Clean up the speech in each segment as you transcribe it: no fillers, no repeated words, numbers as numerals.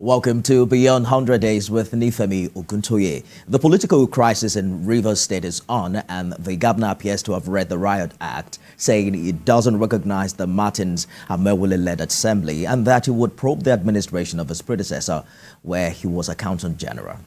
Welcome to Beyond 100 Days with Nifemi Oguntoye. The political crisis in Rivers State is on, and the governor appears to have read the Riot Act, saying he doesn't recognize the Martins Amewule-led assembly and that he would probe the administration of his predecessor, where he was accountant general.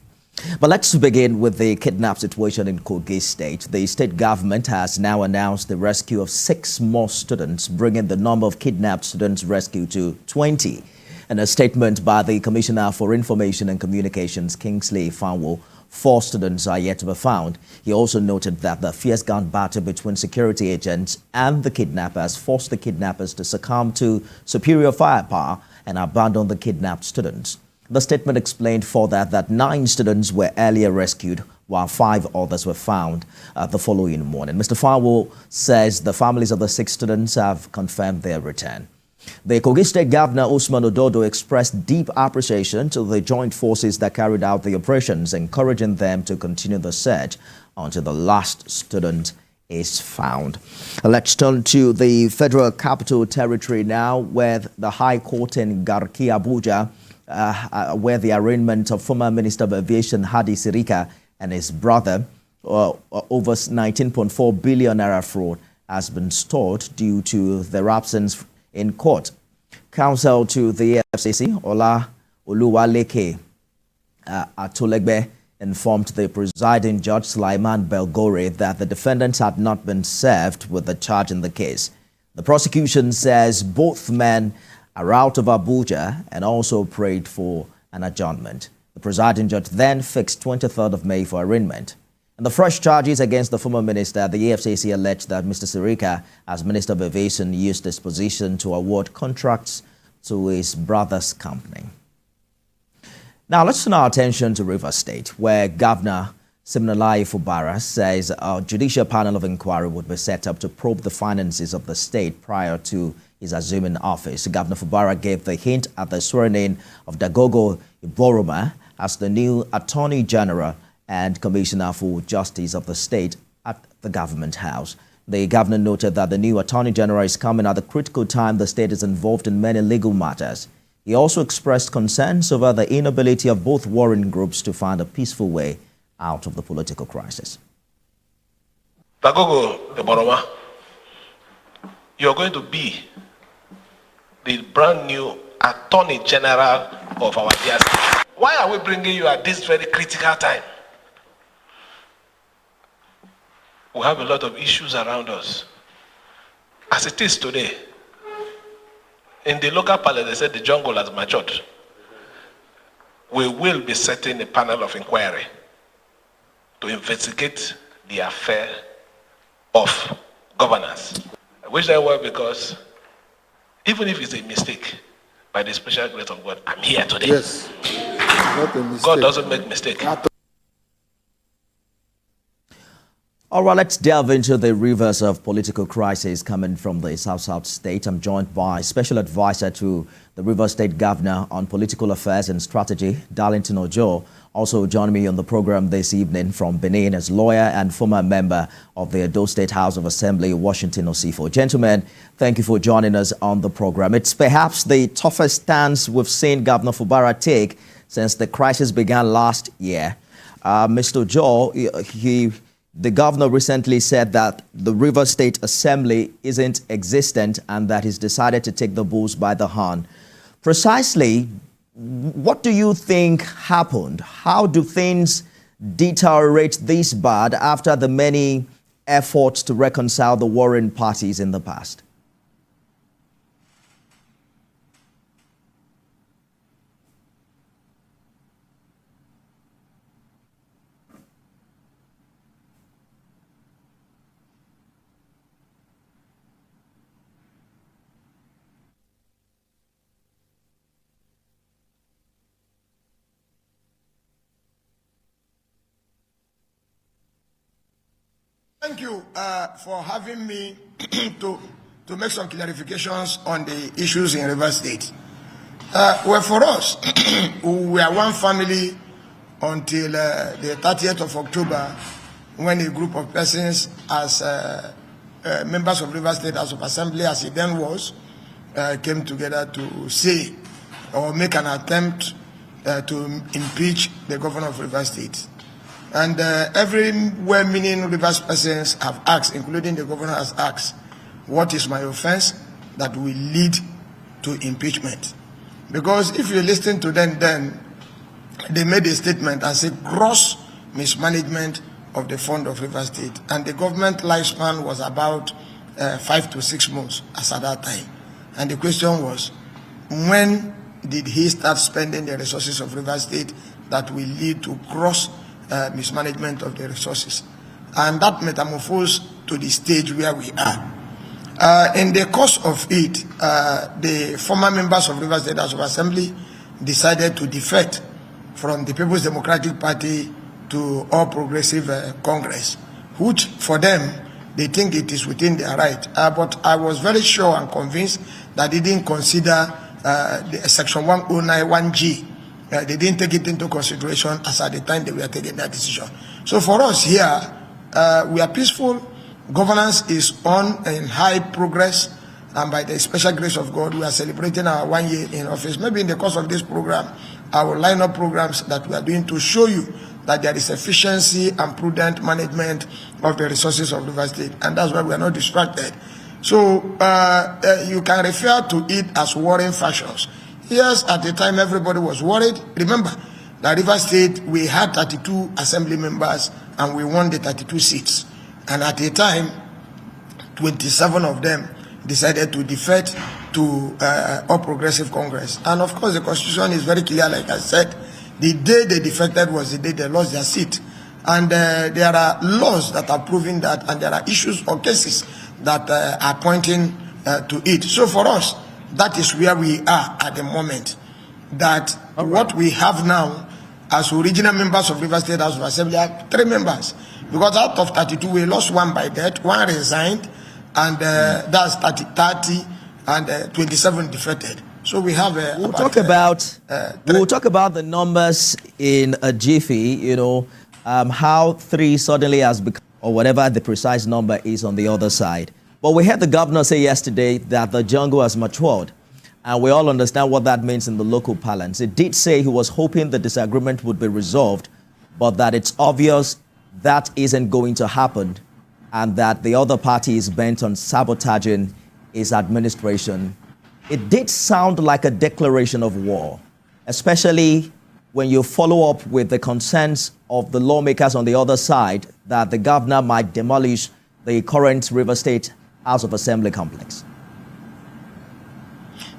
But let's begin with the kidnap situation in Kogi State. The state government has now announced the rescue of 6 more students, bringing the number of kidnapped students rescued to 20. In a statement by the Commissioner for Information and Communications, Kingsley Fanwo, 4 students are yet to be found. He also noted that the fierce gun battle between security agents and the kidnappers forced the kidnappers to succumb to superior firepower and abandon the kidnapped students. The statement explained further that 9 students were earlier rescued, while 5 others were found the following morning. Mr. Fanwo says the families of the 6 students have confirmed their return. The Kogi State Governor Usman Ododo expressed deep appreciation to the joint forces that carried out the operations, encouraging them to continue the search until the last student is found. Let's turn to the Federal Capital Territory now, where the High Court in Garki, Abuja, where the arraignment of former Minister of Aviation Hadi Sirika and his brother over 19.4 billion naira fraud has been stalled due to their absence in court. Counsel to the FCC, Ola Oluwaleke Atolegbe, informed the presiding judge, Sulaiman Belgore, that the defendants had not been served with the charge in the case. The prosecution says both men are out of Abuja and also prayed for an adjournment. The presiding judge then fixed 23rd of May for arraignment. And the fresh charges against the former minister, the EFCC alleged that Mr. Sirika, as Minister of Aviation, used his position to award contracts to his brother's company. Now, let's turn our attention to Rivers State, where Governor Fubara says a judicial panel of inquiry would be set up to probe the finances of the state prior to his assuming office. Governor Fubara gave the hint at the swearing-in of Dagogo Iboroma as the new Attorney General and Commissioner for Justice of the state at the Government House. The governor noted that the new Attorney General is coming at a critical time the state is involved in many legal matters. He also expressed concerns over the inability of both warring groups to find a peaceful way out of the political crisis. Dagogo Iboroma, you're going to be the brand new Attorney General of our dear state. Why are we bringing you at this very critical time? We have a lot of issues around us. As it is today, in the local palace, they said the jungle has matured. We will be setting a panel of inquiry to investigate the affair of governance. I wish that were, because even if it's a mistake, by the special grace of God, I'm here today. Yes. Not a mistake. God doesn't make mistakes. All right, let's delve into the rivers of political crisis coming from the South State. I'm joined by Special Adviser to the Rivers State Governor on Political Affairs and Strategy, Darlington Orji. Also joining me on the program this evening from Benin as lawyer and former member of the Edo State House of Assembly, Washington Osifo. Gentlemen, thank you for joining us on the program. It's perhaps the toughest stance we've seen Governor Fubara take since the crisis began last year. Mr. Orji, the governor recently said that the Rivers State Assembly isn't existent and that he's decided to take the bulls by the horn. Precisely, what do you think happened? How do things deteriorate this bad after the many efforts to reconcile the warring parties in the past? Thank you for having me to make some clarifications on the issues in Rivers State. Well, for us, we are one family until the 30th of October, when a group of persons, as members of Rivers State House of Assembly, as it then was, came together to say or make an attempt to impeach the governor of Rivers State. And every well-meaning Rivers persons have asked, including the governor has asked, what is my offense that will lead to impeachment? Because if you listen to them, then they made a statement and said gross mismanagement of the fund of Rivers State. And the government lifespan was about 5 to 6 months as at that time. And the question was, when did he start spending the resources of Rivers State that will lead to gross mismanagement of the resources? And that metamorphosed to the stage where we are. In the course of it, the former members of Rivers State House of Assembly decided to defect from the People's Democratic Party to All Progressive Congress, which for them, they think it is within their right. But I was very sure and convinced that they didn't consider the Section 1091G. They didn't take it into consideration as at the time they were taking that decision. So for us here, we are peaceful. Governance is on in high progress. And by the special grace of God, we are celebrating our 1 year in office. Maybe in the course of this program, I will line up programs that we are doing to show you that there is efficiency and prudent management of the resources of Rivers State. And that's why we are not distracted. So you can refer to it as warring factions. Yes, at the time everybody was worried. Remember, that Rivers State, we had 32 assembly members and we won the 32 seats. And at the time, 27 of them decided to defect to All Progressive Congress. And of course, the Constitution is very clear, like I said. The day they defected was the day they lost their seat. And there are laws that are proving that, and there are issues or cases that are pointing to it. So for us, that is where we are at the moment. That what we have now as original members of Rivers State House of Assembly are 3 members. Because out of 32, we lost 1 by death, 1 resigned, and that's 30 and 27 defected. So we have we'll talk about the numbers in a jiffy, you know, how 3 suddenly has become, or whatever the precise number is on the other side. But we heard the governor say yesterday that the jungle has matured, and we all understand what that means in the local parlance. It did say he was hoping the disagreement would be resolved, but that it's obvious that isn't going to happen, and that the other party is bent on sabotaging his administration. It did sound like a declaration of war, especially when you follow up with the concerns of the lawmakers on the other side that the governor might demolish the current River State House of Assembly complex.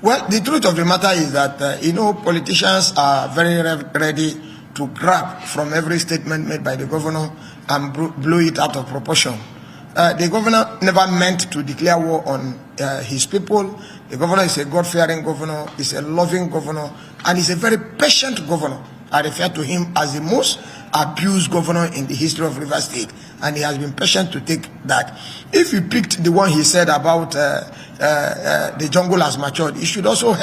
Well, the truth of the matter is that, politicians are very ready to grab from every statement made by the governor and blow it out of proportion. The governor never meant to declare war on his people. The governor is a God-fearing governor, is a loving governor, and is a very patient governor. I refer to him as the most abused governor in the history of Rivers State, and he has been patient to take that. If you picked the one he said about the jungle has matured, you should also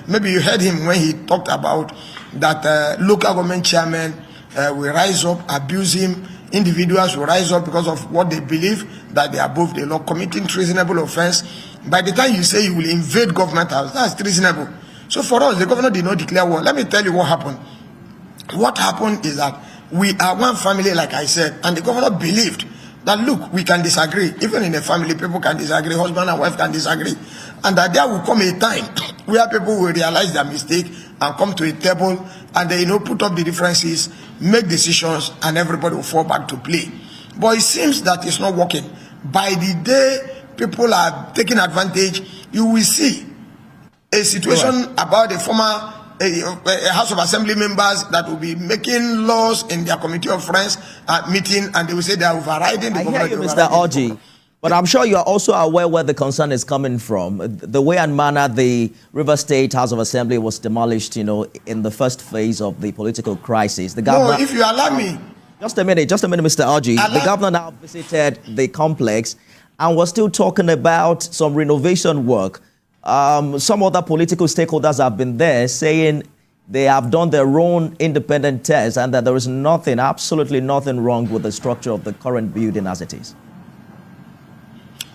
maybe you heard him when he talked about that local government chairmen will rise up, abuse him. Individuals will rise up because of what they believe that they are above the law, committing treasonable offense. By the time you say you will invade government house, that's treasonable. So for us, the governor did not declare war. Let me tell you what happened. What happened is that we are one family, like I said, and the governor believed that, look, we can disagree. Even in a family, people can disagree, husband and wife can disagree. And that there will come a time where people will realize their mistake and come to a table and they, put up the differences, make decisions, and everybody will fall back to play. But it seems that it's not working. By the day people are taking advantage, you will see a situation about the former House of Assembly members that will be making laws in their committee of friends meeting, and they will say they are overriding the government. I hear you, Mr. Orji. But I'm sure you are also aware where the concern is coming from. The way and manner the River State House of Assembly was demolished, in the first phase of the political crisis. The governor, no, if you allow me. Just a minute, Mr. Orji. The governor now visited the complex and was still talking about some renovation work. Some other political stakeholders have been there saying they have done their own independent tests and that there is absolutely nothing wrong with the structure of the current building as it is.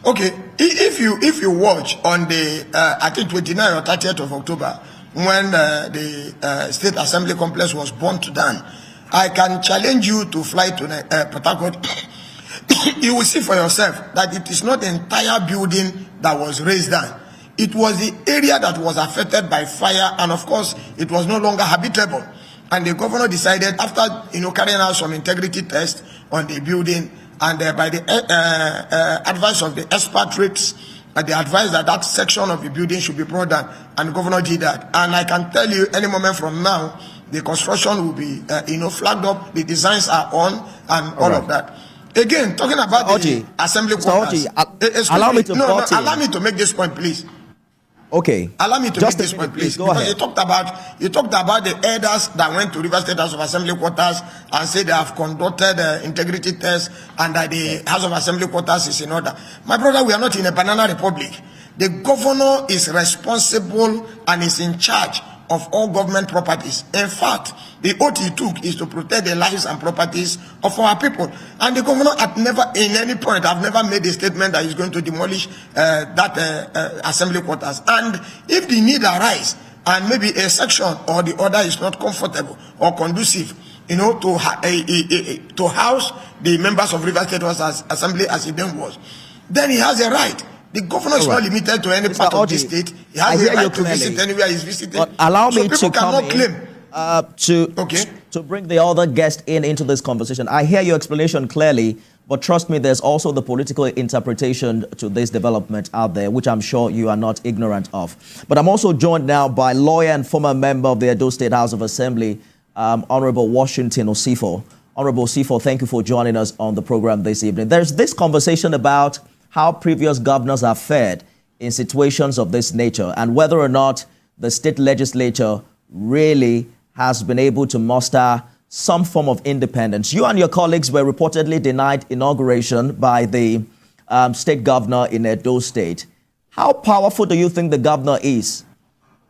Okay, if you watch on the I think 29th or 30th of October, when the State Assembly complex was burnt down. I can challenge you to fly to Port Harcourt. You will see for yourself that it is not the entire building that was raised down. It was the area that was affected by fire, and of course, it was no longer habitable. And the governor decided, after carrying out some integrity tests on the building, and by the advice of the expatriates, they advised that that section of the building should be brought down, and the governor did that. And I can tell you, any moment from now, the construction will be, flagged up. The designs are on, and all of that. Again, talking about the assembly quarters. Allow me to allow me to make this point, please. Okay. Allow me to make this point, please. Go ahead. You talked about the elders that went to River State House of Assembly quarters and said they have conducted integrity tests and that the House of Assembly quarters is in order. My brother, we are not in a banana republic. The governor is responsible and is in charge of all government properties. In fact, the oath he took is to protect the lives and properties of our people. And the governor at never, in any point, I've never made a statement that he's going to demolish that assembly quarters. And if the need arise, and maybe a section or the other is not comfortable or conducive, to house the members of River State Assembly as it then was, then he has a right. The governor is not limited to any part of the state. He has a right to visit anywhere he's visiting. But allow me to come in, to bring the other guest into this conversation. I hear your explanation clearly, but trust me, there's also the political interpretation to this development out there, which I'm sure you are not ignorant of. But I'm also joined now by lawyer and former member of the Edo State House of Assembly, Honorable Washington Osifo. Honorable Osifo, thank you for joining us on the program this evening. There's this conversation about how previous governors have fared in situations of this nature and whether or not the state legislature really has been able to muster some form of independence. You and your colleagues were reportedly denied inauguration by the state governor in Edo State. How powerful do you think the governor is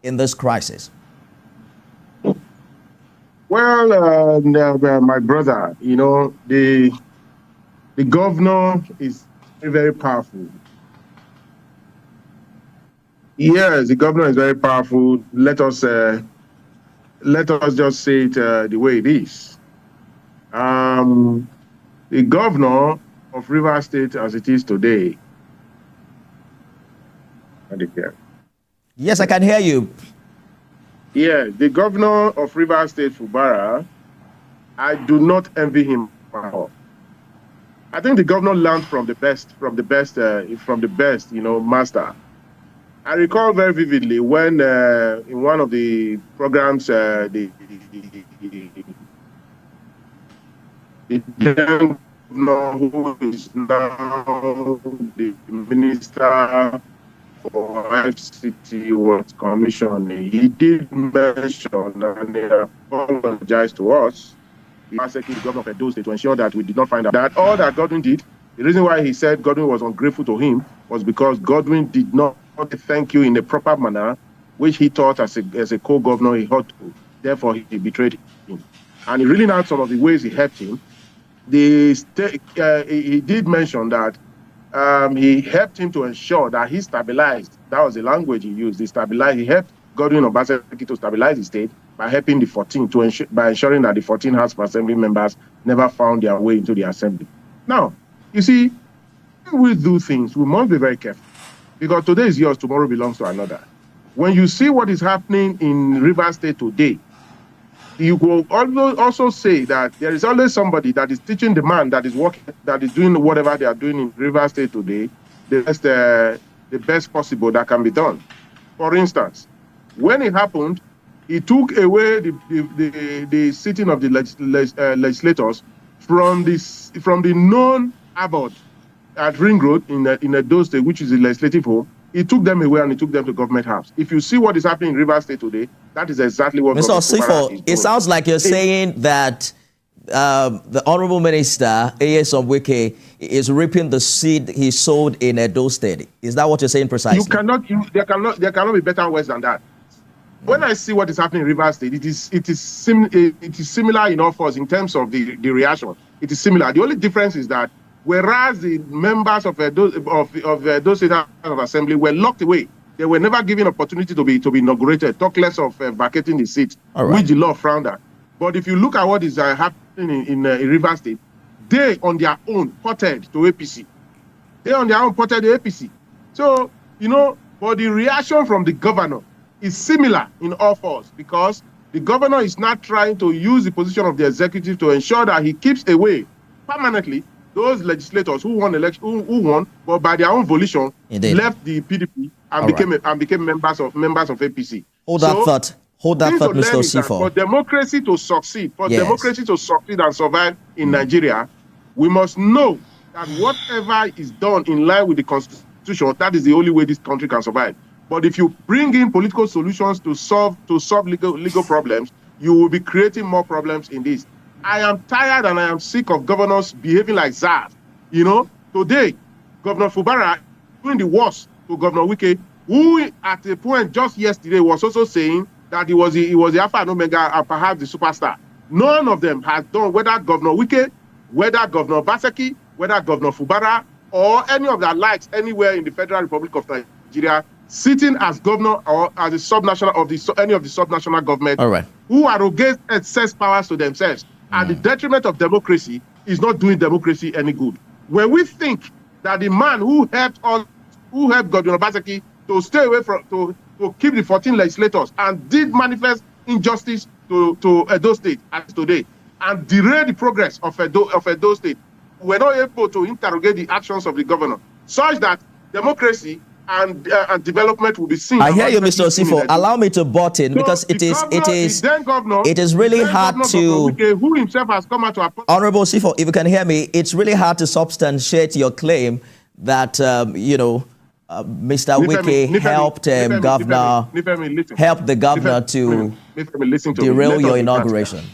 in this crisis? Well, my brother, the governor is very powerful. Yes, the governor is very powerful. Let us just say it the way it is. The governor of River State, as it is today. Yes, I can hear you. Yeah, the governor of River State, Fubara, I do not envy him at all. I think the governor learned from the best, master. I recall very vividly when in one of the programs, the governor who is now the minister for FCT was commissioning. He did mention and he apologized to us. He asked the governor of Edo State to ensure that we did not find out that all that Godwin did, the reason why he said Godwin was ungrateful to him was because Godwin did not thank you in a proper manner, which he thought as a co-governor he ought to. Therefore, he betrayed him. And he really knows some of the ways he helped him. He did mention that he helped him to ensure that he stabilized. That was the language he used. He helped Godwin Obaseki to stabilize the state by helping the 14 by ensuring that the 14 House of Assembly members never found their way into the assembly. Now, you see, when we do things, we must be very careful because today is yours, tomorrow belongs to another. When you see what is happening in River State today, you will also say that there is always somebody that is teaching the man that is working, that is doing whatever they are doing in River State today, the best possible that can be done. For instance, when it happened, he took away the sitting of the legislators from the known abode at Ring Road in Edo State, which is the legislative home. He took them away and he took them to Government House. If you see what is happening in River State today, that is exactly what Mr. Osifo, it sounds like you're saying that the Honorable Minister, Wike, is reaping the seed he sowed in Edo State. Is that what you're saying precisely? There cannot be better words than that. When I see what is happening in River State, it is similar in all forms in terms of the reaction. It is similar. The only difference is that whereas the members of Edo State House of Assembly were locked away They were never given opportunity to be inaugurated. Talk less of vacating the seat, which the law frowned at. But if you look at what is happening in Rivers State, they on their own ported to APC. They on their own ported to APC. So, you know, but the reaction from the governor is similar in all fours, because the governor is not trying to use the position of the executive to ensure that he keeps away permanently those legislators who won election, who won, but by their own volition, left the PDP and became members of APC. Hold that thought, Mr. Osifo. For democracy to succeed, and survive in Nigeria, we must know that whatever is done in line with the Constitution, that is the only way this country can survive. But if you bring in political solutions to solve legal problems, you will be creating more problems in this. I am tired and I am sick of governors behaving like that. You know, today, Governor Fubara doing the worst to Governor Wike, who at a point just yesterday was also saying that he was the Alpha and Omega and perhaps the superstar. None of them has done, whether Governor Wike, whether Governor Baseki, whether Governor Fubara, or any of their likes anywhere in the Federal Republic of Nigeria, sitting as governor or as a subnational of any of the subnational government, who arrogate excess powers to themselves at the detriment of democracy, is not doing democracy any good. When we think that the man who helped Governor Baseki to stay away from to keep the 14 legislators and did manifest injustice to Edo State as today and derail the progress of Edo State, we're not able to interrogate the actions of the governor, such that democracy and development will be seen. I hear you, Mr. Osifo. Allow me to butt in, because it is really hard to. Who himself has come out to Honorable Osifo, if you can hear me, it's really hard to substantiate your claim that Mr. Wike helped the governor to derail your inauguration.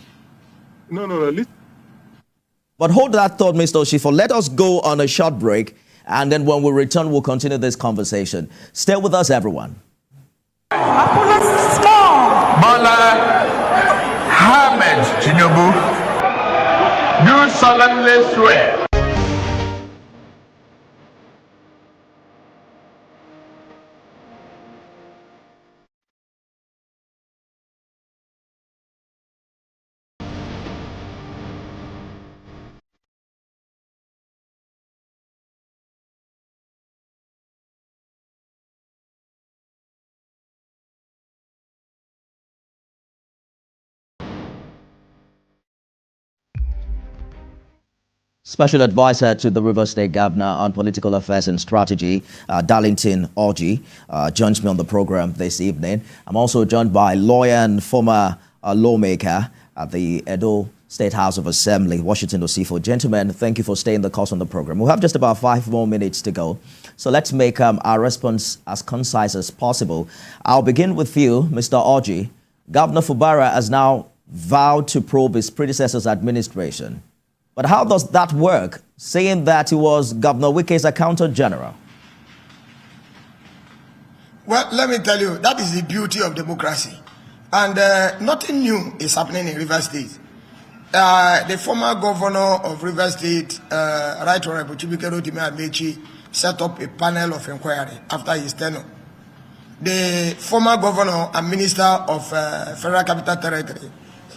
No. Listen. But hold that thought, Mr. Osifo. Let us go on a short break. And then when we return, we'll continue this conversation. Stay with us, everyone. Bola Ahmed Tinubu, do solemnly swear Special Adviser to the Rivers State Governor on Political Affairs and Strategy, Darlington Orji, joins me on the program this evening. I'm also joined by lawyer and former lawmaker at the Edo State House of Assembly, Washington Osifo. Gentlemen, thank you for staying the course on the program. We'll have just about 5 more minutes to go. So let's make our response as concise as possible. I'll begin with you, Mr. Orji. Governor Fubara has now vowed to probe his predecessor's administration. But how does that work, saying that he was Governor Wike's accountant general? Well, let me tell you, that is the beauty of democracy. And nothing new is happening in Rivers State. The former governor of Rivers State, Right Honorable Chibike Rotimi Amechi, set up a panel of inquiry after his tenure. The former governor and minister of Federal Capital Territory,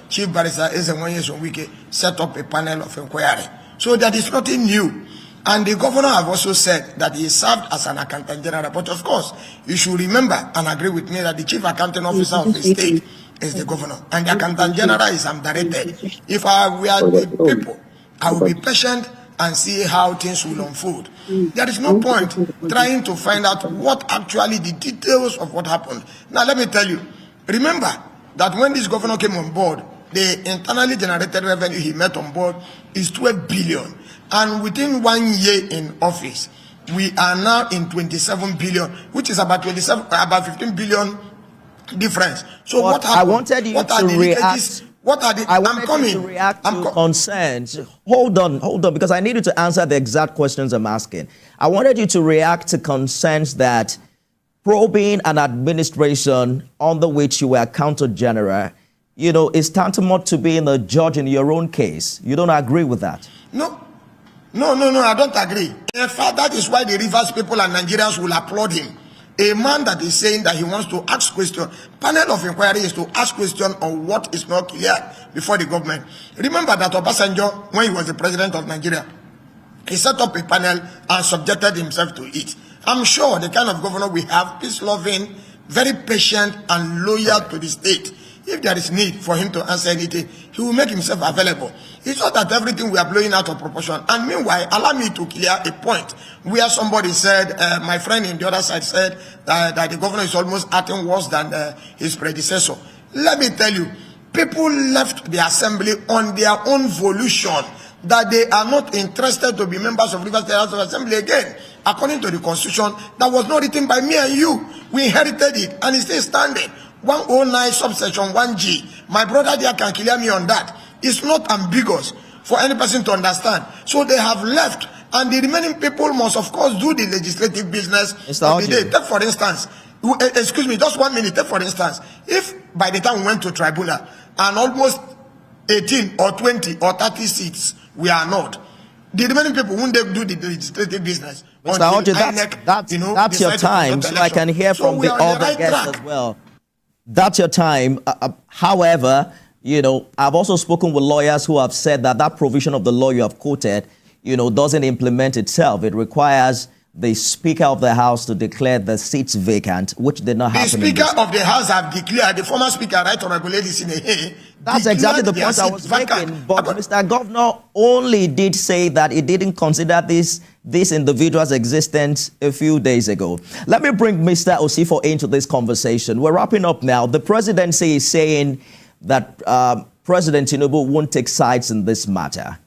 Chief Barrister Ezenwoye Wike, set up a panel of inquiry. So that is nothing new. And the governor have also said that he served as an accountant general. But of course, you should remember and agree with me that the chief accounting officer of the state is the governor. And the accountant general is directed. If I were the people, I will be patient and see how things will unfold. There is no point trying to find out what actually the details of what happened. Now let me tell you, remember that when this governor came on board, the internally generated revenue he met on board is 12 billion. And within 1 year in office, we are now in 27 billion, which is about 15 billion difference. So what happened? I wanted you to react. I wanted you to react to concerns. Hold on, because I need you to answer the exact questions I'm asking. I wanted you to react to concerns that probing an administration under which you were accountant general, is tantamount to being a judge in your own case. You don't agree with that? No, I don't agree. In fact, that is why the Rivers people and Nigerians will applaud him. A man that is saying that he wants to ask question, panel of inquiry is to ask question on what is not clear before the government. Remember that Obasanjo, when he was the president of Nigeria, he set up a panel and subjected himself to it. I'm sure the kind of governor we have, peace-loving, very patient and loyal to the state. If there is need for him to answer anything, he will make himself available. It's not that everything we are blowing out of proportion. And meanwhile, allow me to clear a point where somebody said, my friend in the other side said that the governor is almost acting worse than his predecessor. Let me tell you, people left the assembly on their own volition, that they are not interested to be members of Rivers State House of Assembly again. According to the constitution, that was not written by me and you. We inherited it and it's still standing. 109 subsection 1G. My brother there can clear me on that. It's not ambiguous for any person to understand. So they have left, and the remaining people must, of course, do the legislative business of the day. Take, for instance, excuse me, just 1 minute. Take, for instance, if by the time we went to tribunal and almost 18 or 20 or 30 seats we are not, the remaining people, won't they do the legislative business? Mr. Orji, that's your time, so I can hear from the other guests as well. That's your time. However, I've also spoken with lawyers who have said that that provision of the law you have quoted, doesn't implement itself. It requires the Speaker of the House to declare the seats vacant, which did not happen. The Speaker of the House have declared, the former Speaker, Right Honorable Sine, that's exactly the point I was making. But Mr. Governor only did say that he didn't consider this individual's existence a few days ago. Let me bring Mr. Osifo into this conversation. We're wrapping up now. The presidency is saying that President Tinubu won't take sides in this matter.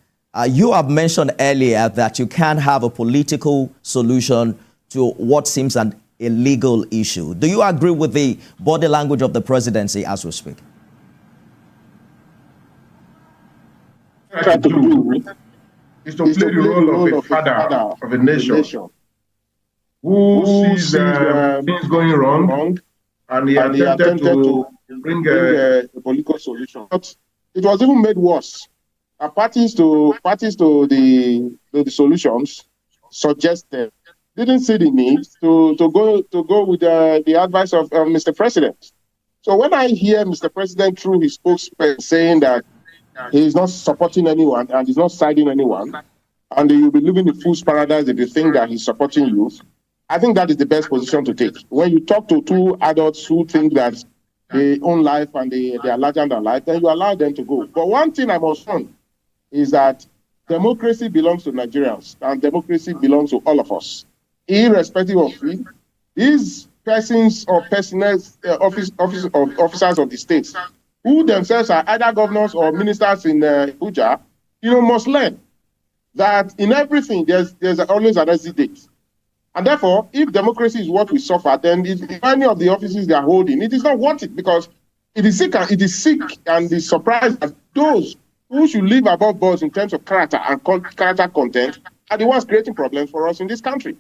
You have mentioned earlier that you can't have a political solution to what seems an illegal issue. Do you agree with the body language of the presidency as we speak? Try to do is to play the role of a father of a nation who sees things going wrong, and he attempted to bring a political solution. But it was even made worse. Parties to the solutions suggested didn't see the need to go with the advice of Mr. President. So when I hear Mr. President through his spokesperson saying that he is not supporting anyone and he's not siding anyone, and you'll be living in fool's paradise if you think that he's supporting you, I think that is the best position to take. When you talk to two adults who think that they own life and they are larger than life, then you allow them to go. But one thing I must warn is that democracy belongs to Nigerians and democracy belongs to all of us, irrespective of it. These persons or officers of the states who themselves are either governors or ministers in Abuja, must learn that in everything there's always an exit date. And therefore, if democracy is what we suffer, then if any of the offices they are holding, it is not worth it, because it is sick and is surprised that those who should live above board in terms of character and character content are the ones creating problems for us in this country.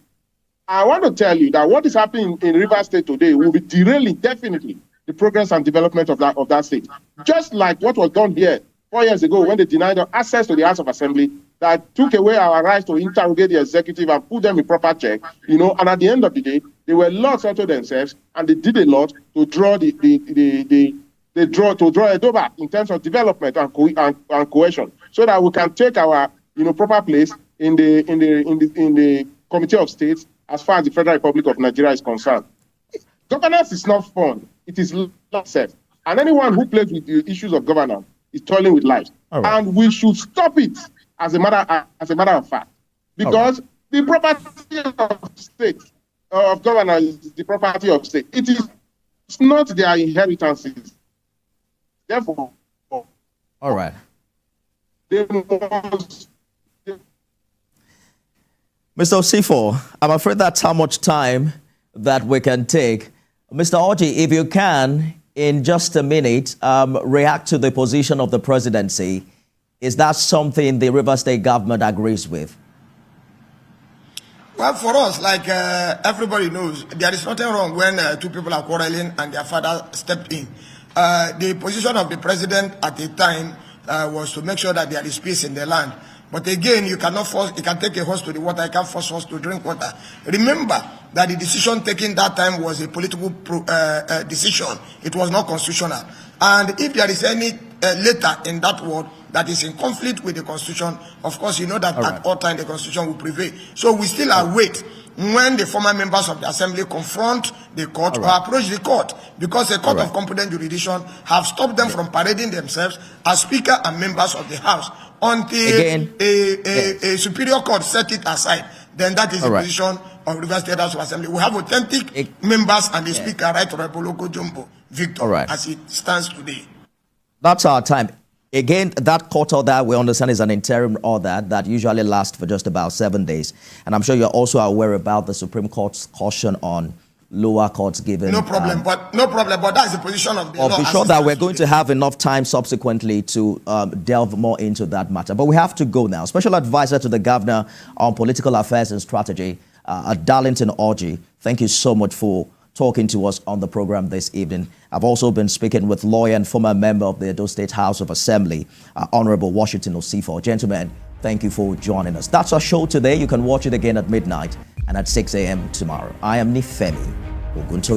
I want to tell you that what is happening in Rivers State today will be derailing definitely the progress and development of that state. Just like what was done here 4 years ago when they denied us access to the House of Assembly, that took away our rights to interrogate the executive and put them in proper check, and at the end of the day, they were lost unto themselves, and they did a lot to draw a door in terms of development and cohesion, so that we can take our proper place in the Committee of States as far as the Federal Republic of Nigeria is concerned. Governance is not fun; it is safe, and anyone who plays with the issues of governance is toiling with life, and we should stop it as a matter of fact, because the property of state of governance is the property of state. It is not their inheritances. Therefore, all right. Mr. Osifo, I'm afraid that's how much time that we can take. Mr. Orji, if you can, in just a minute, react to the position of the presidency. Is that something the Rivers State government agrees with? Well, for us, like everybody knows, there is nothing wrong when two people are quarreling and their father stepped in. The position of the president at the time was to make sure that there is peace in the land. But again, you cannot force, you can take a horse to the water, you can't force horse to drink water. Remember that the decision taken that time was a political decision. It was not constitutional. And if there is any letter in that word that is in conflict with the Constitution, of course, you know that at all times the Constitution will prevail. So we still await when the former members of the Assembly confront the court or approach the court, because a court of competent jurisdiction have stopped them from parading themselves as Speaker and members of the House until a superior court set it aside. Then that is the position of Rivers State House of Assembly. We have authentic members and the Speaker, Right Honorable Loco Jumbo Victor, as it stands today. That's our time. Again, that court order, we understand, is an interim order that usually lasts for just about 7 days. And I'm sure you're also aware about the Supreme Court's caution on lower courts given. No problem, but that's the position of the law. Be sure that we're going to have enough time subsequently to delve more into that matter. But we have to go now. Special Advisor to the Governor on Political Affairs and Strategy, Darlington Orji, thank you so much for talking to us on the program this evening. I've also been speaking with lawyer and former member of the Edo State House of Assembly, Honorable Washington Osifo. Gentlemen, thank you for joining us. That's our show today. You can watch it again at midnight and at 6 a.m. tomorrow. I am Nifemi Oguntoye.